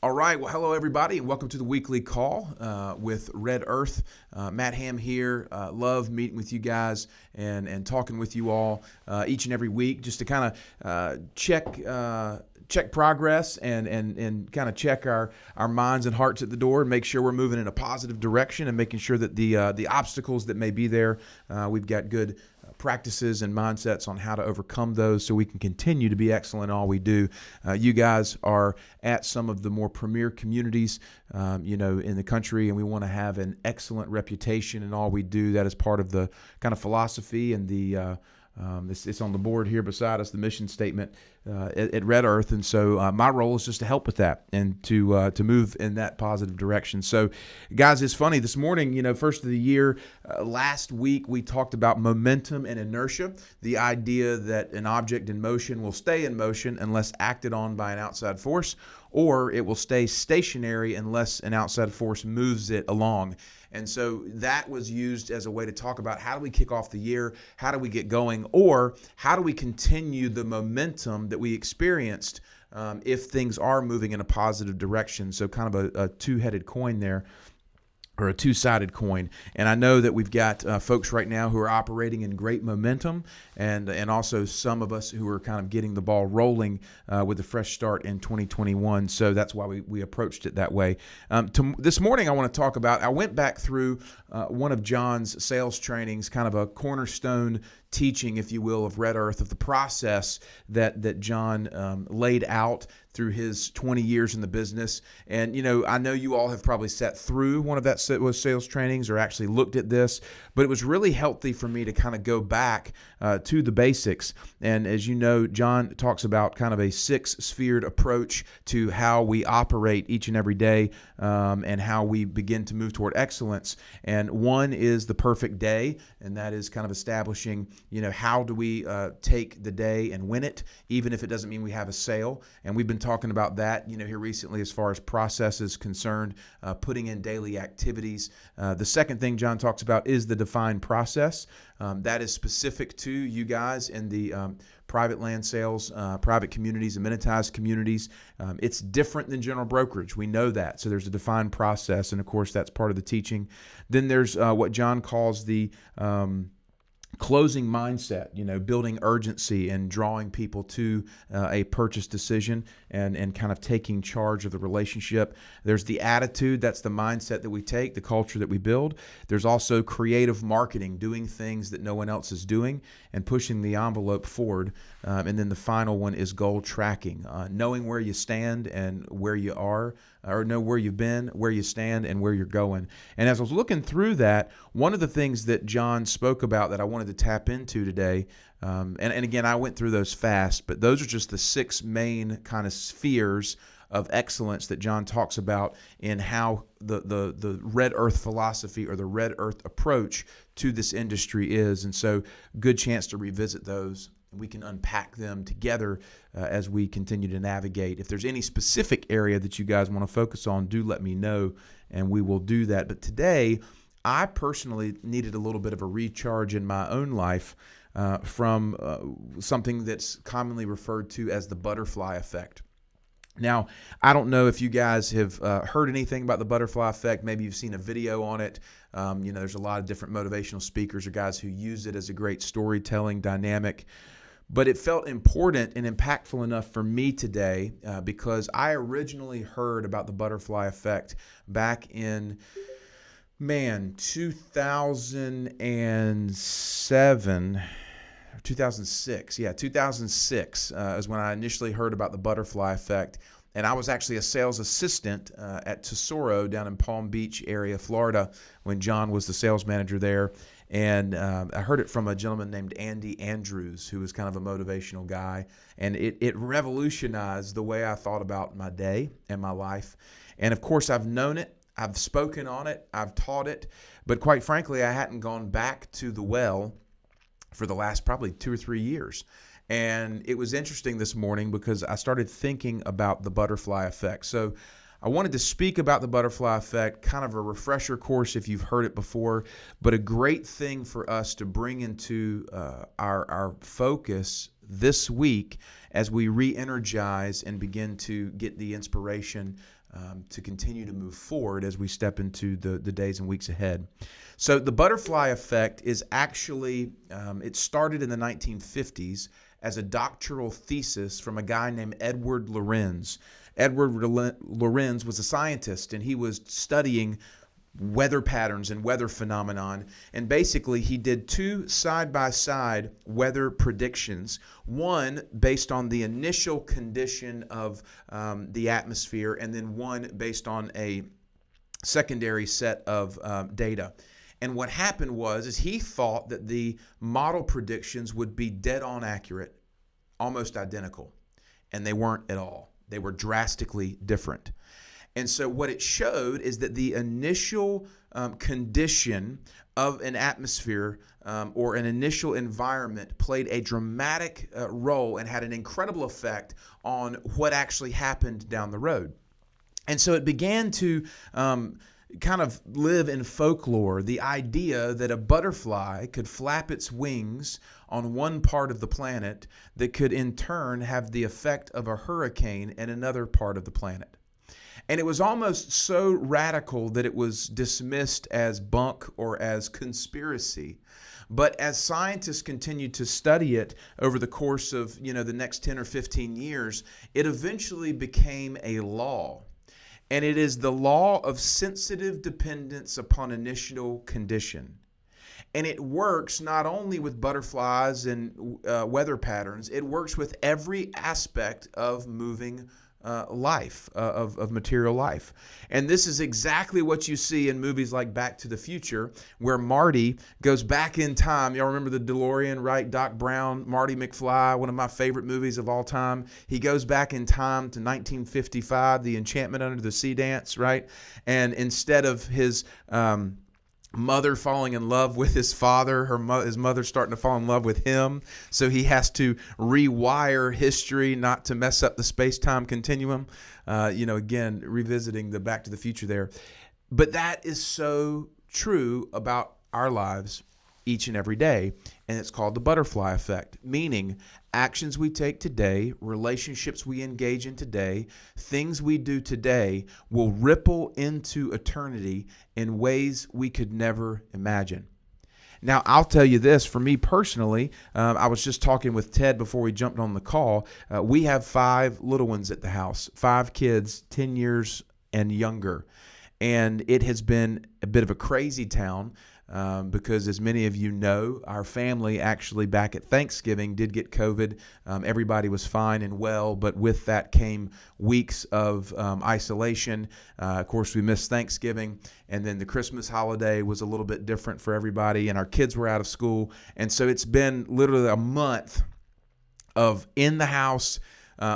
All right. Well, hello, everybody, and welcome to the weekly call with Red Earth. Matt Ham here. Love meeting with you guys and talking with you all each and every week just to kind of check progress and kind of check our minds and hearts at the door and make sure we're moving in a positive direction and making sure that the obstacles that may be there, we've got good practices and mindsets on how to overcome those so we can continue to be excellent in all we do. You guys are at some of the more premier communities, in the country, and we want to have an excellent reputation in all we do. That is part of the kind of philosophy and the it's on the board here beside us, the mission statement at Red Earth, and so my role is just to help with that and to move in that positive direction. So, guys, it's funny. This morning, first of the year, last week we talked about momentum and inertia, the idea that an object in motion will stay in motion unless acted on by an outside force, or it will stay stationary unless an outside force moves it along. And so that was used as a way to talk about how do we kick off the year, how do we get going, or how do we continue the momentum that we experienced if things are moving in a positive direction. So kind of a two-headed coin there, or a two-sided coin. And I know that we've got folks right now who are operating in great momentum, and also some of us who are kind of getting the ball rolling with a fresh start in 2021. So that's why we approached it that way. This morning I want to talk about, I went back through one of John's sales trainings, kind of a cornerstone teaching, if you will, of Red Earth, of the process that John laid out through his 20 years in the business. And, I know you all have probably sat through one of those sales trainings or actually looked at this, but it was really healthy for me to kind of go back to the basics. And as you know, John talks about kind of a six-sphered approach to how we operate each and every day and how we begin to move toward excellence. And one is the perfect day, and that is kind of establishing, how do we take the day and win it, even if it doesn't mean we have a sale. And we've been talking about that, here recently as far as processes concerned, putting in daily activities. The second thing John talks about is the defined process. That is specific to you guys in the private land sales, private communities, amenitized communities. It's different than general brokerage. We know that. So there's a defined process, and of course that's part of the teaching. Then there's what John calls the closing mindset, building urgency and drawing people to a purchase decision and kind of taking charge of the relationship. There's the attitude, that's the mindset that we take, the culture that we build. There's also creative marketing, doing things that no one else is doing and pushing the envelope forward. And then the final one is goal tracking, knowing where you stand and where you are, or know where you've been, where you stand, and where you're going. And as I was looking through that, one of the things that John spoke about that I wanted to tap into today, and again, I went through those fast, but those are just the six main kind of spheres of excellence that John talks about in how the Red Earth philosophy or the Red Earth approach to this industry is. And so good chance to revisit those. We can unpack them together as we continue to navigate. If there's any specific area that you guys want to focus on, do let me know, and we will do that. But today, I personally needed a little bit of a recharge in my own life from something that's commonly referred to as the butterfly effect. Now, I don't know if you guys have heard anything about the butterfly effect. Maybe you've seen a video on it. There's a lot of different motivational speakers or guys who use it as a great storytelling dynamic. But it felt important and impactful enough for me today because I originally heard about the butterfly effect back in 2006. Yeah, 2006 is when I initially heard about the butterfly effect. And I was actually a sales assistant at Tesoro down in Palm Beach area, Florida, when John was the sales manager there. And I heard it from a gentleman named Andy Andrews, who was kind of a motivational guy. And it revolutionized the way I thought about my day and my life. And of course, I've known it. I've spoken on it. I've taught it. But quite frankly, I hadn't gone back to the well for the last probably 2 or 3 years. And it was interesting this morning because I started thinking about the butterfly effect. So I wanted to speak about the butterfly effect, kind of a refresher course if you've heard it before, but a great thing for us to bring into our focus this week as we re-energize and begin to get the inspiration to continue to move forward as we step into the days and weeks ahead. So the butterfly effect is actually, it started in the 1950s as a doctoral thesis from a guy named Edward Lorenz. Edward Lorenz was a scientist, and he was studying weather patterns and weather phenomenon. And basically, he did two side-by-side weather predictions, one based on the initial condition of the atmosphere, and then one based on a secondary set of data. And what happened is he thought that the model predictions would be dead on accurate, almost identical, and they weren't at all. They were drastically different. And so what it showed is that the initial condition of an atmosphere or an initial environment played a dramatic role and had an incredible effect on what actually happened down the road. And so it began to kind of live in folklore, the idea that a butterfly could flap its wings on one part of the planet that could in turn have the effect of a hurricane in another part of the planet. And it was almost so radical that it was dismissed as bunk or as conspiracy. But as scientists continued to study it over the course of, the next 10 or 15 years, it eventually became a law. And it is the law of sensitive dependence upon initial condition. And it works not only with butterflies and weather patterns, it works with every aspect of moving life, of material life. And this is exactly what you see in movies like Back to the Future, where Marty goes back in time. Y'all remember the DeLorean, right? Doc Brown, Marty McFly, one of my favorite movies of all time. He goes back in time to 1955, the Enchantment Under the Sea dance, right? And instead of his mother falling in love with his father, his mother starting to fall in love with him. So he has to rewire history not to mess up the space-time continuum. Again, revisiting the Back to the Future there. But that is so true about our lives each and every day, and it's called the butterfly effect, meaning actions we take today, relationships we engage in today, things we do today will ripple into eternity in ways we could never imagine. Now, I'll tell you this, for me personally, I was just talking with Ted before we jumped on the call. We have 5 little ones at the house, 5 kids, 10 years and younger. And it has been a bit of a crazy town. Because as many of you know, our family actually back at Thanksgiving did get COVID. Everybody was fine and well, but with that came weeks of isolation. Of course, we missed Thanksgiving, and then the Christmas holiday was a little bit different for everybody, and our kids were out of school. And so it's been literally a month of in the house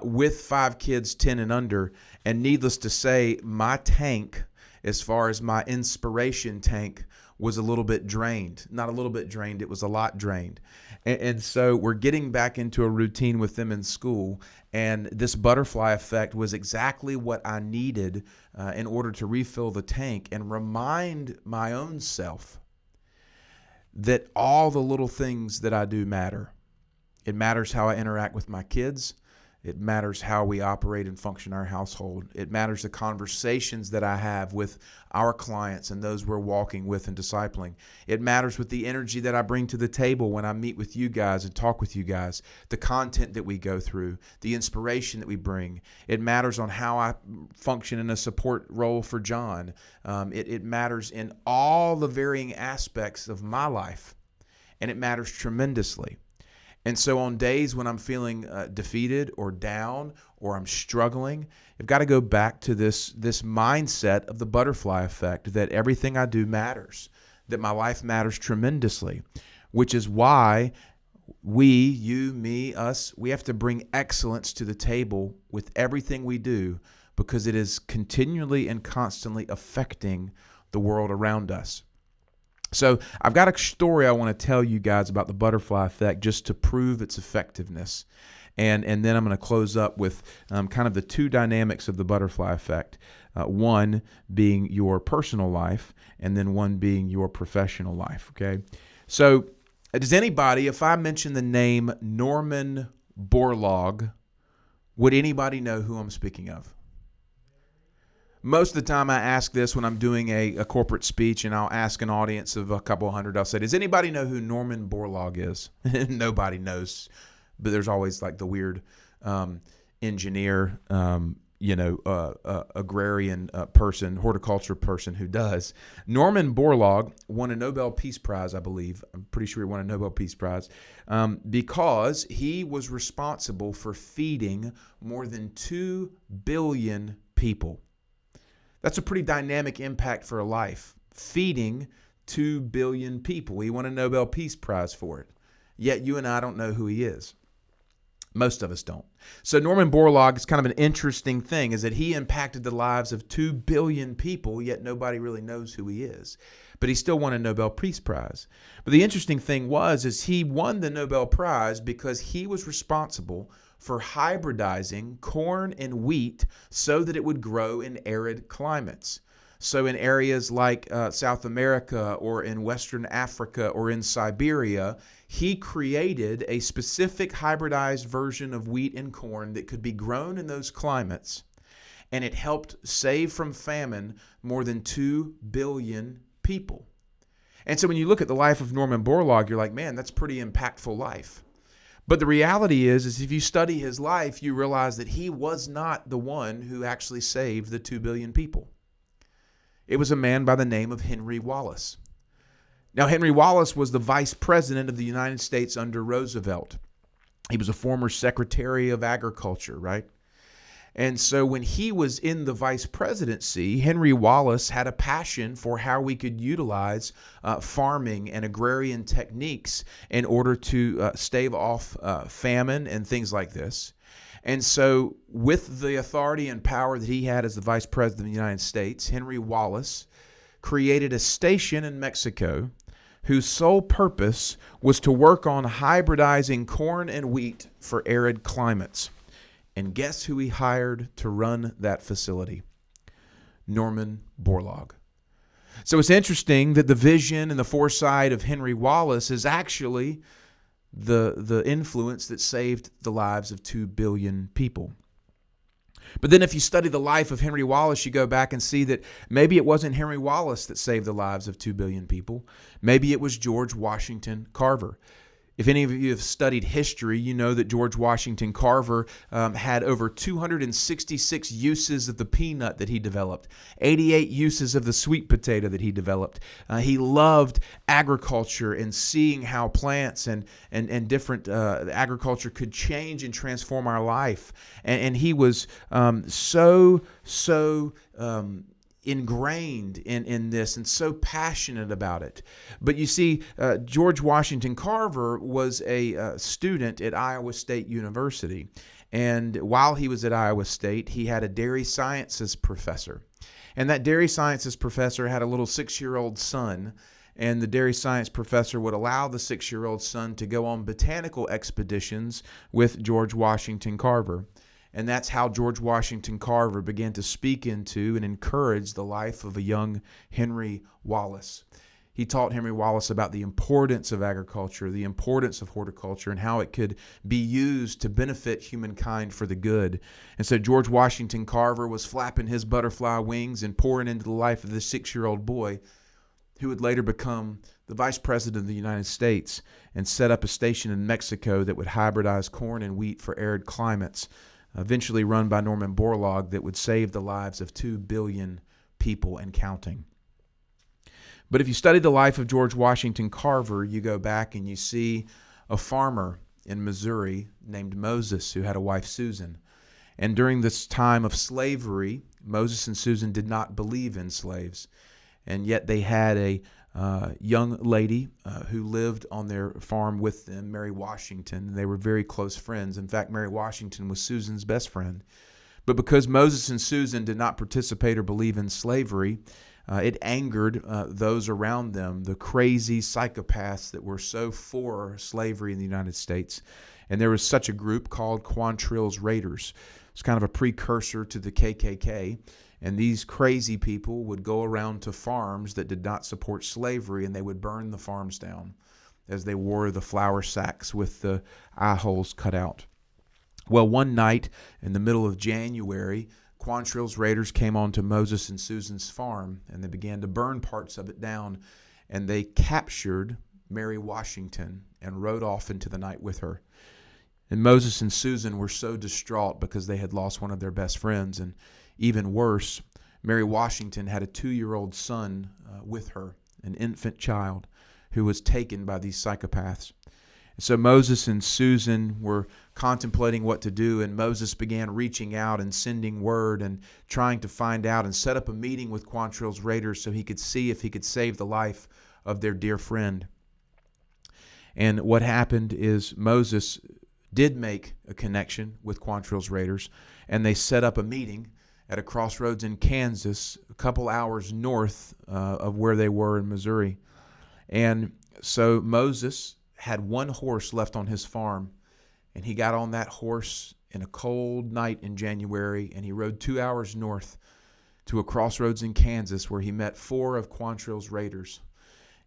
with 5 kids, 10 and under. And needless to say, my tank, as far as my inspiration tank, was a little bit drained. Not a little bit drained, it was a lot drained. And so we're getting back into a routine with them in school, and this butterfly effect was exactly what I needed in order to refill the tank and remind my own self that all the little things that I do matter. It matters how I interact with my kids. It matters how we operate and function our household. It matters the conversations that I have with our clients and those we're walking with and discipling. It matters with the energy that I bring to the table when I meet with you guys and talk with you guys, the content that we go through, the inspiration that we bring. It matters on how I function in a support role for John. It matters in all the varying aspects of my life, and it matters tremendously. And so on days when I'm feeling defeated or down or I'm struggling, I've got to go back to this mindset of the butterfly effect, that everything I do matters, that my life matters tremendously, which is why we, you, me, us, we have to bring excellence to the table with everything we do, because it is continually and constantly affecting the world around us. So I've got a story I want to tell you guys about the butterfly effect just to prove its effectiveness. and then I'm going to close up with kind of the two dynamics of the butterfly effect. One being your personal life, and then one being your professional life. Okay, so does anybody, if I mention the name Norman Borlaug, would anybody know who I'm speaking of? Most of the time I ask this when I'm doing a corporate speech, and I'll ask an audience of a couple hundred. I'll say, does anybody know who Norman Borlaug is? Nobody knows, but there's always like the weird engineer, agrarian person, horticulture person who does. Norman Borlaug won a Nobel Peace Prize, I believe. I'm pretty sure he won a Nobel Peace Prize because he was responsible for feeding more than 2 billion people. That's a pretty dynamic impact for a life, feeding 2 billion people. He won a Nobel Peace Prize for it. Yet you and I don't know who he is. Most of us don't. So Norman Borlaug is kind of an interesting thing, is that he impacted the lives of 2 billion people, yet nobody really knows who he is. But he still won a Nobel Peace Prize. But the interesting thing is he won the Nobel Prize because he was responsible for hybridizing corn and wheat so that it would grow in arid climates. So in areas like South America or in Western Africa or in Siberia, he created a specific hybridized version of wheat and corn that could be grown in those climates, and it helped save from famine more than 2 billion people. And so when you look at the life of Norman Borlaug, you're like, man, that's a pretty impactful life. But the reality is if you study his life, you realize that he was not the one who actually saved the 2 billion people. It was a man by the name of Henry Wallace. Now, Henry Wallace was the vice president of the United States under Roosevelt. He was a former Secretary of Agriculture, right? And so when he was in the vice presidency, Henry Wallace had a passion for how we could utilize farming and agrarian techniques in order to stave off famine and things like this. And so with the authority and power that he had as the vice president of the United States, Henry Wallace created a station in Mexico whose sole purpose was to work on hybridizing corn and wheat for arid climates. And guess who he hired to run that facility? Norman Borlaug. So it's interesting that the vision and the foresight of Henry Wallace is actually the influence that saved the lives of 2 billion people. But then if you study the life of Henry Wallace, you go back and see that maybe it wasn't Henry Wallace that saved the lives of 2 billion people. Maybe it was George Washington Carver. If any of you have studied history, you know that George Washington Carver had over 266 uses of the peanut that he developed, 88 uses of the sweet potato that he developed. He loved agriculture and seeing how plants and different agriculture could change and transform our life. And he was so ingrained in this and so passionate about it. But you see, George Washington Carver was a student at Iowa State University. And while he was at Iowa State, he had a dairy sciences professor. And that dairy sciences professor had a little 6-year-old son. And the dairy science professor would allow the 6-year-old son to go on botanical expeditions with George Washington Carver. And that's how George Washington Carver began to speak into and encourage the life of a young Henry Wallace. He taught Henry Wallace about the importance of agriculture, the importance of horticulture, and how it could be used to benefit humankind for the good. And so George Washington Carver was flapping his butterfly wings and pouring into the life of this 6-year-old boy who would later become the vice president of the United States and set up a station in Mexico that would hybridize corn and wheat for arid climates, eventually run by Norman Borlaug, that would save the lives of 2 billion people and counting. But if you study the life of George Washington Carver, you go back and you see a farmer in Missouri named Moses who had a wife, Susan. And during this time of slavery, Moses and Susan did not believe in slaves. And yet they had a young lady who lived on their farm with them, Mary Washington. They were very close friends. In fact, Mary Washington was Susan's best friend. But because Moses and Susan did not participate or believe in slavery, it angered those around them, the crazy psychopaths that were so for slavery in the United States. And there was such a group called Quantrill's Raiders. It's kind of a precursor to the KKK. And these crazy people would go around to farms that did not support slavery, and they would burn the farms down as they wore the flour sacks with the eye holes cut out. Well, one night in the middle of January, Quantrill's Raiders came onto Moses and Susan's farm, and they began to burn parts of it down, and they captured Mary Washington and rode off into the night with her. And Moses and Susan were so distraught because they had lost one of their best friends, and even worse, Mary Washington had a 2-year-old son with her, an infant child, who was taken by these psychopaths. So Moses and Susan were contemplating what to do, and Moses began reaching out and sending word and trying to find out and set up a meeting with Quantrill's Raiders so he could see if he could save the life of their dear friend. And what happened is Moses did make a connection with Quantrill's Raiders, and they set up a meeting at a crossroads in Kansas, a couple hours north of where they were in Missouri. And so Moses had one horse left on his farm, and he got on that horse in a cold night in January, and he rode 2 hours north to a crossroads in Kansas where he met 4 of Quantrill's Raiders,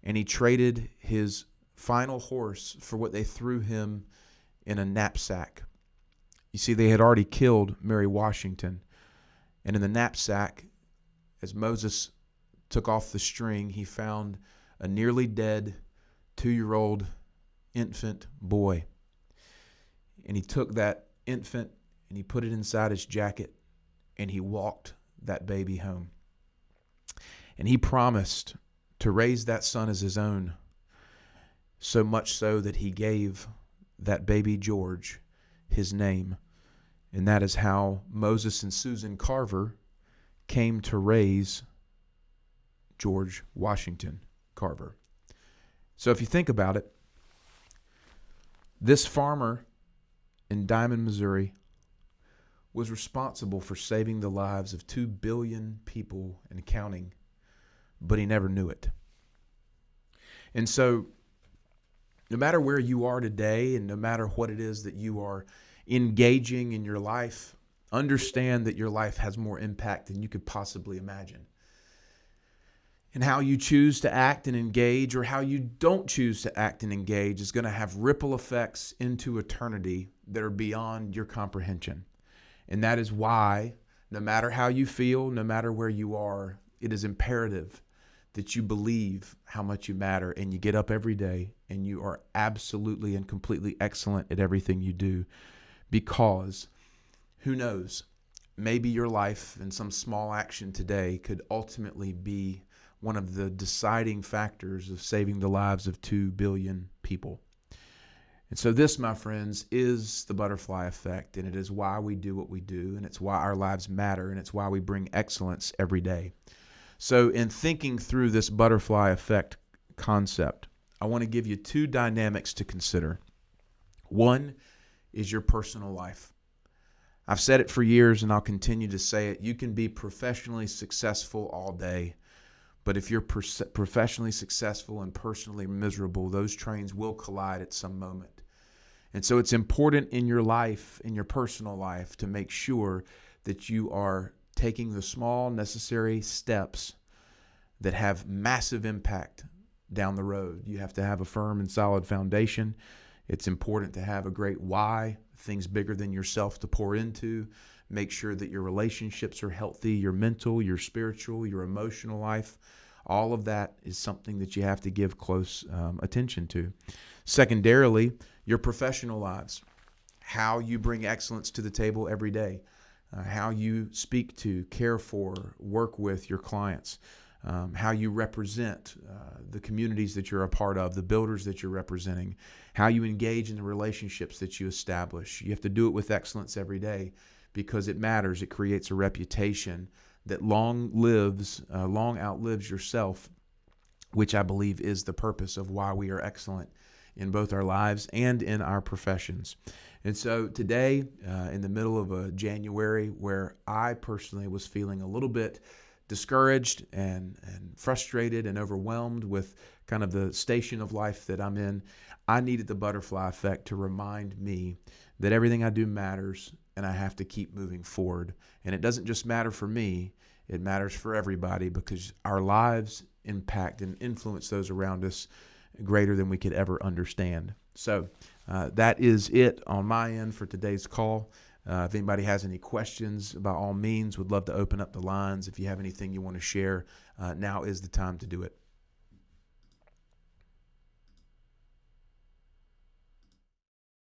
and he traded his final horse for what they threw him in a knapsack. You see, they had already killed Mary Washington, and in the knapsack, as Moses took off the string, he found a nearly dead 2-year-old infant boy. And he took that infant and he put it inside his jacket, and he walked that baby home. And he promised to raise that son as his own, so much so that he gave that baby George his name. And that is how Moses and Susan Carver came to raise George Washington Carver. So if you think about it, this farmer in Diamond, Missouri, was responsible for saving the lives of 2 billion people and counting, but he never knew it. And so no matter where you are today, and no matter what it is that you are engaging in your life, understand that your life has more impact than you could possibly imagine. And how you choose to act and engage, or how you don't choose to act and engage, is going to have ripple effects into eternity that are beyond your comprehension. And that is why, no matter how you feel, no matter where you are, it is imperative that you believe how much you matter, and you get up every day and you are absolutely and completely excellent at everything you do. Because who knows, maybe your life and some small action today could ultimately be one of the deciding factors of saving the lives of 2 billion people. And so this, my friends, is the butterfly effect, and it is why we do what we do, and it's why our lives matter, and it's why we bring excellence every day. So in thinking through this butterfly effect concept, I want to give you 2 dynamics to consider. One is your personal life. I've said it for years, and I'll continue to say it. You can be professionally successful all day, but if you're professionally successful and personally miserable, those trains will collide at some moment. And so it's important in your life, in your personal life, to make sure that you are taking the small necessary steps that have massive impact down the road. You have to have a firm and solid foundation. It's important to have a great why, things bigger than yourself to pour into. Make sure that your relationships are healthy, your mental, your spiritual, your emotional life. All of that is something that you have to give close attention to. Secondarily, your professional lives, how you bring excellence to the table every day, how you speak to, care for, work with your clients, how you represent the communities that you're a part of, the builders that you're representing, how you engage in the relationships that you establish. You have to do it with excellence every day because it matters. It creates a reputation that long outlives yourself, which I believe is the purpose of why we are excellent in both our lives and in our professions. And so today, in the middle of a January where I personally was feeling a little bit discouraged and frustrated and overwhelmed with kind of the station of life that I'm in, I needed the butterfly effect to remind me that everything I do matters and I have to keep moving forward. And it doesn't just matter for me, it matters for everybody, because our lives impact and influence those around us greater than we could ever understand. So that is it on my end for today's call. If anybody has any questions, by all means, would love to open up the lines. If you have anything you want to share, now is the time to do it.